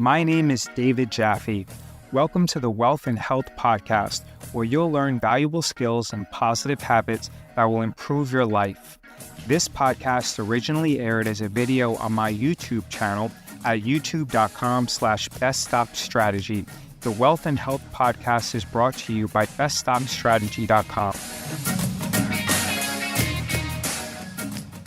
My name is David Jaffe. Welcome to the Wealth and Health Podcast, where you'll learn valuable skills and positive habits that will improve your life. This podcast originally aired as a video on my YouTube channel at youtube.com/beststockstrategy. The Wealth and Health Podcast is brought to you by beststockstrategy.com.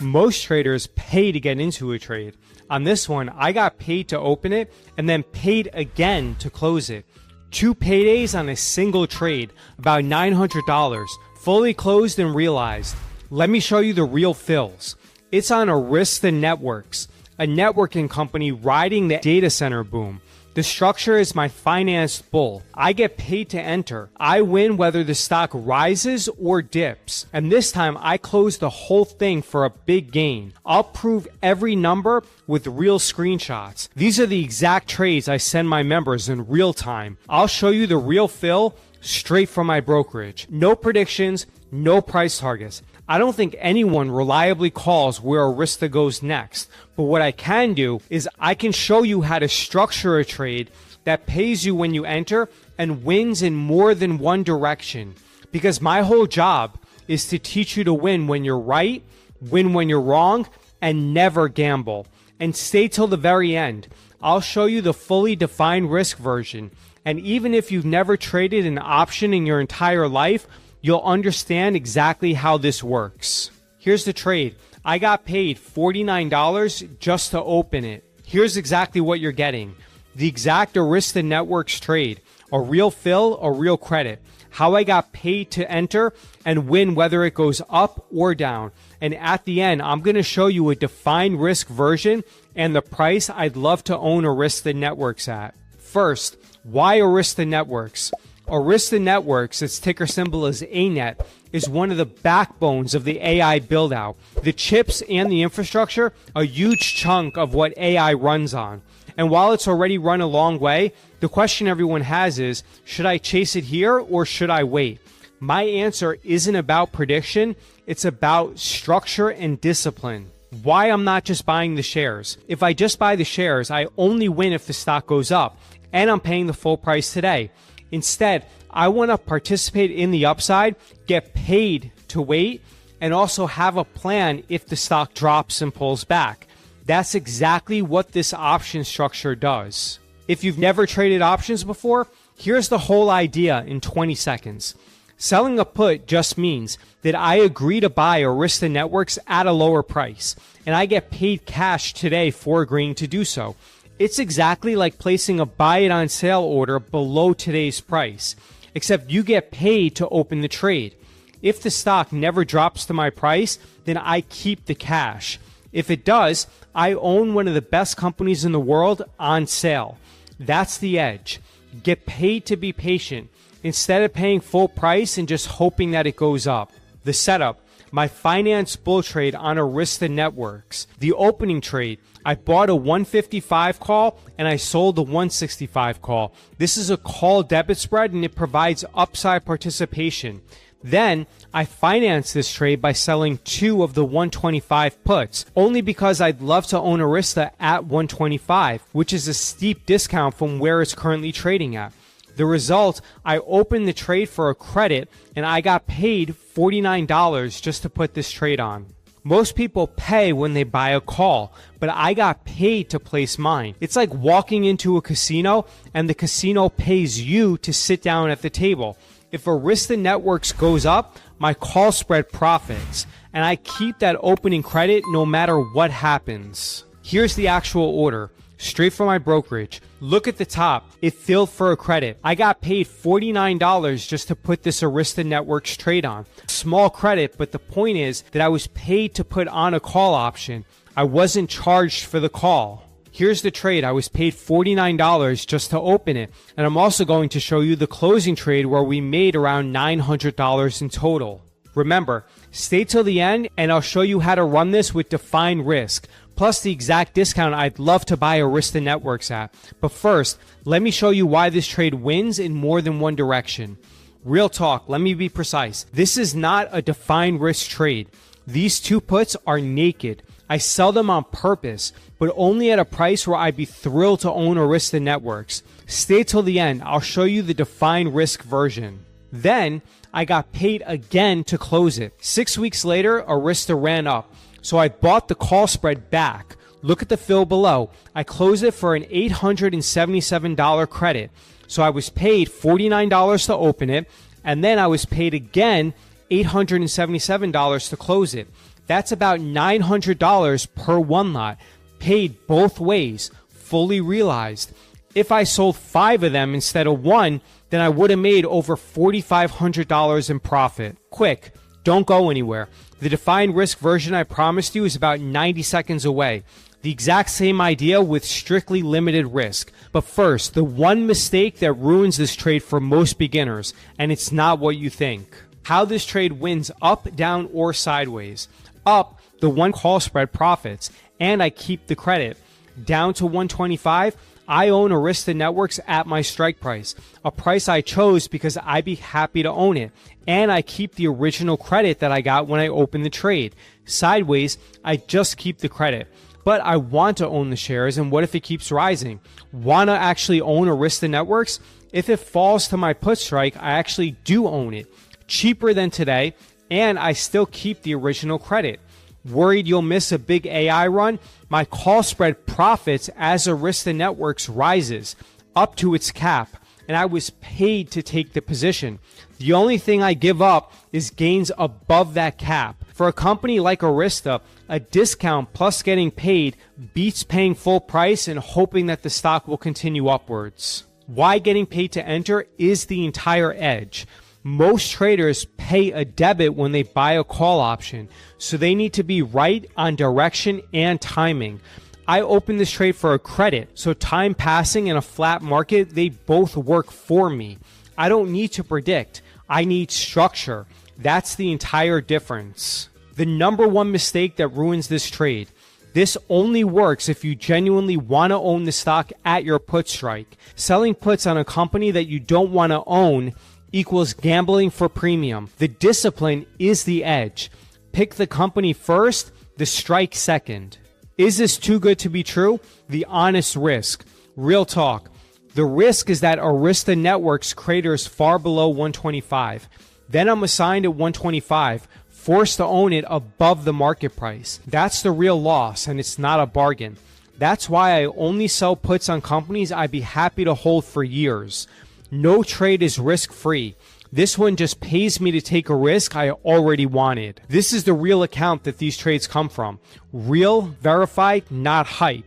Most traders pay to get into a trade. On this one, I got paid to open it and then paid again to close it. 2 paydays on a single trade, about $900, fully closed and realized. Let me show you the real fills. It's on Arista Networks, a networking company riding the data center boom. The structure is my financed bull. I get paid to enter. I win whether the stock rises or dips. And this time I close the whole thing for a big gain. I'll prove every number with real screenshots. These are the exact trades I send my members in real time. I'll show you the real fill straight from my brokerage. No predictions, no price targets. I don't think anyone reliably calls where Arista goes next. But what I can do is I can show you how to structure a trade that pays you when you enter and wins in more than one direction. Because my whole job is to teach you to win when you're right, win when you're wrong, and never gamble. And stay till the very end. I'll show you the fully defined risk version. And even if you've never traded an option in your entire life, you'll understand exactly how this works. Here's the trade. I got paid $49 just to open it. Here's exactly what you're getting. The exact Arista Networks trade. A real fill, a real credit. How I got paid to enter and win whether it goes up or down. And at the end, I'm going to show you a defined risk version and the price I'd love to own Arista Networks at. First, why Arista Networks? Arista Networks, its ticker symbol is ANET, is one of the backbones of the AI buildout. The chips and the infrastructure, a huge chunk of what AI runs on. And while it's already run a long way, the question everyone has is, should I chase it here or should I wait? My answer isn't about prediction, it's about structure and discipline. Why I'm not just buying the shares. If I just buy the shares, I only win if the stock goes up, and I'm paying the full price today. Instead, I want to participate in the upside, get paid to wait, and also have a plan if the stock drops and pulls back. That's exactly what this option structure does. If you've never traded options before, here's the whole idea in 20 seconds. Selling a put just means that I agree to buy Arista Networks at a lower price, and I get paid cash today for agreeing to do so. It's exactly like placing a buy it on sale order below today's price, except you get paid to open the trade. If the stock never drops to my price, then I keep the cash. If it does, I own one of the best companies in the world on sale. That's the edge. Get paid to be patient instead of paying full price and just hoping that it goes up. The setup, my finance bull trade on Arista Networks. The opening trade, I bought a 155 call and I sold a 165 call. This is a call debit spread and it provides upside participation. Then I financed this trade by selling 2 of the 125 puts, only because I'd love to own Arista at 125, which is a steep discount from where it's currently trading at. The result, I opened the trade for a credit and I got paid $49 just to put this trade on. Most people pay when they buy a call, but I got paid to place mine. It's like walking into a casino and the casino pays you to sit down at the table. If Arista Networks goes up, my call spread profits, and I keep that opening credit no matter what happens. Here's the actual order. Straight from my brokerage. Look at the top. It filled for a credit. I got paid $49 just to put this Arista Networks trade on. Small credit, but the point is that I was paid to put on a call option. I wasn't charged for the call. Here's the trade. I was paid $49 just to open it. And I'm also going to show you the closing trade where we made around $900 in total. Remember, stay till the end and I'll show you how to run this with defined risk, plus the exact discount I'd love to buy Arista Networks at. But first, let me show you why this trade wins in more than one direction. Real talk, let me be precise. This is not a defined risk trade. These 2 puts are naked. I sell them on purpose, but only at a price where I'd be thrilled to own Arista Networks. Stay till the end. I'll show you the defined risk version. Then I got paid again to close it. 6 weeks later, Arista ran up. So I bought the call spread back. Look at the fill below. I closed it for an $877 credit. So I was paid $49 to open it, and then I was paid again $877 to close it. That's about $900 per one lot, paid both ways, fully realized. If I sold 5 of them instead of 1, then I would have made over $4,500 in profit. Quick, don't go anywhere. The defined risk version I promised you is about 90 seconds away. The exact same idea with strictly limited risk. But first, the one mistake that ruins this trade for most beginners, and it's not what you think. How this trade wins up, down, or sideways. Up, the one call spread profits, and I keep the credit. Down to 125, I own Arista Networks at my strike price, a price I chose because I'd be happy to own it, and I keep the original credit that I got when I opened the trade. Sideways, I just keep the credit. But I want to own the shares, and what if it keeps rising? Want to actually own Arista Networks? If it falls to my put strike, I actually do own it. Cheaper than today, and I still keep the original credit. Worried you'll miss a big AI run? My call spread profits as Arista Networks rises up to its cap, and I was paid to take the position. The only thing I give up is gains above that cap. For a company like Arista, a discount plus getting paid beats paying full price and hoping that the stock will continue upwards. Why getting paid to enter is the entire edge. Most traders pay a debit when they buy a call option, so they need to be right on direction and timing. I opened this trade for a credit, so time passing in a flat market, they both work for me. I don't need to predict. I need structure. That's the entire difference. The number one mistake that ruins this trade. This only works if you genuinely want to own the stock at your put strike. Selling puts on a company that you don't want to own equals gambling for premium. The discipline is the edge. Pick the company first, the strike second. Is this too good to be true? The honest risk. Real talk. The risk is that Arista Networks craters far below 125. Then I'm assigned at 125, forced to own it above the market price. That's the real loss, and it's not a bargain. That's why I only sell puts on companies I'd be happy to hold for years. No trade is risk-free. This one just pays me to take a risk I already wanted. This is the real account that these trades come from. Real, verified, not hype.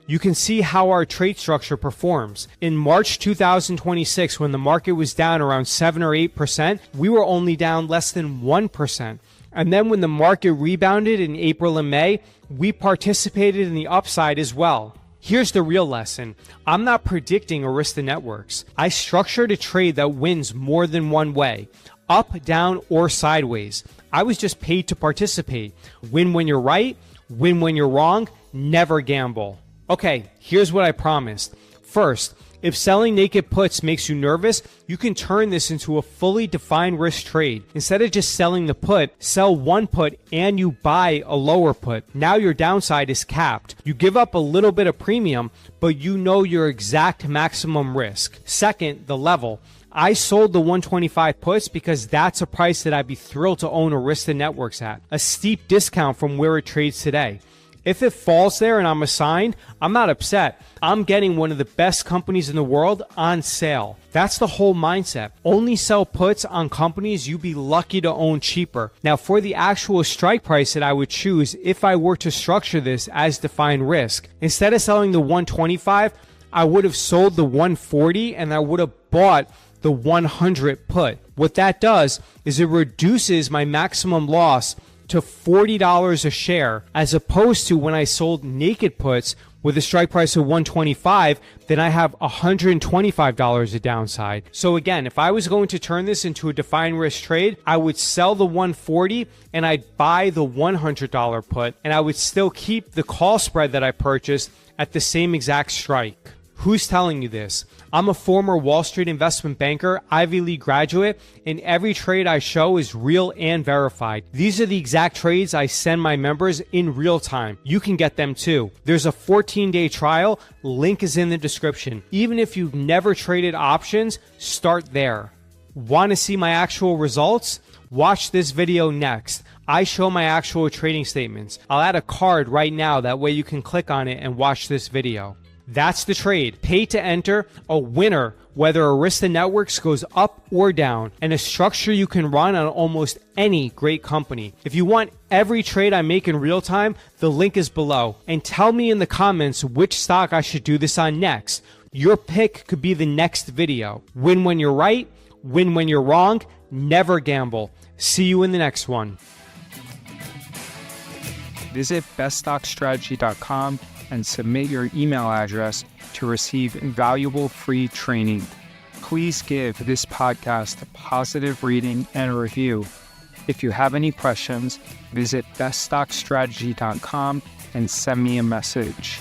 You can see how our trade structure performs. In March 2026, when the market was down around 7 or 8%, we were only down less than 1%. And then when the market rebounded in April and May, we participated in the upside as well. Here's the real lesson. I'm not predicting Arista Networks. I structured a trade that wins more than one way, up, down, or sideways. I was just paid to participate. Win when you're right, win when you're wrong, never gamble. Okay, here's what I promised. First, if selling naked puts makes you nervous, you can turn this into a fully defined risk trade. Instead of just selling the put, sell one put and you buy a lower put. Now your downside is capped. You give up a little bit of premium, but you know your exact maximum risk. Second, the level. I sold the 125 puts because that's a price that I'd be thrilled to own Arista Networks at. A steep discount from where it trades today. If it falls there and I'm assigned, I'm not upset. I'm getting one of the best companies in the world on sale. That's the whole mindset. Only sell puts on companies you'd be lucky to own cheaper. Now, for the actual strike price that I would choose if I were to structure this as defined risk, instead of selling the 125, I would have sold the 140 and I would have bought the 100 put. What that does is it reduces my maximum loss to $40 a share, as opposed to when I sold naked puts with a strike price of 125, then I have $125 a downside. So again, if I was going to turn this into a defined risk trade, I would sell the 140 and I'd buy the $100 put, and I would still keep the call spread that I purchased at the same exact strike. Who's telling you this? I'm a former Wall Street investment banker, Ivy League graduate, and every trade I show is real and verified. These are the exact trades I send my members in real time. You can get them too. There's a 14-day trial. Link is in the description. Even if you've never traded options, start there. Want to see my actual results? Watch this video next. I show my actual trading statements. I'll add a card right now. That way you can click on it and watch this video. That's the trade. Pay to enter, a winner, whether Arista Networks goes up or down, and a structure you can run on almost any great company. If you want every trade I make in real time, the link is below. And tell me in the comments which stock I should do this on next. Your pick could be the next video. Win when you're right, win when you're wrong. Never gamble. See you in the next one. Visit beststockstrategy.com and submit your email address to receive invaluable free training. Please give this podcast a positive rating and review. If you have any questions, visit beststockstrategy.com and send me a message.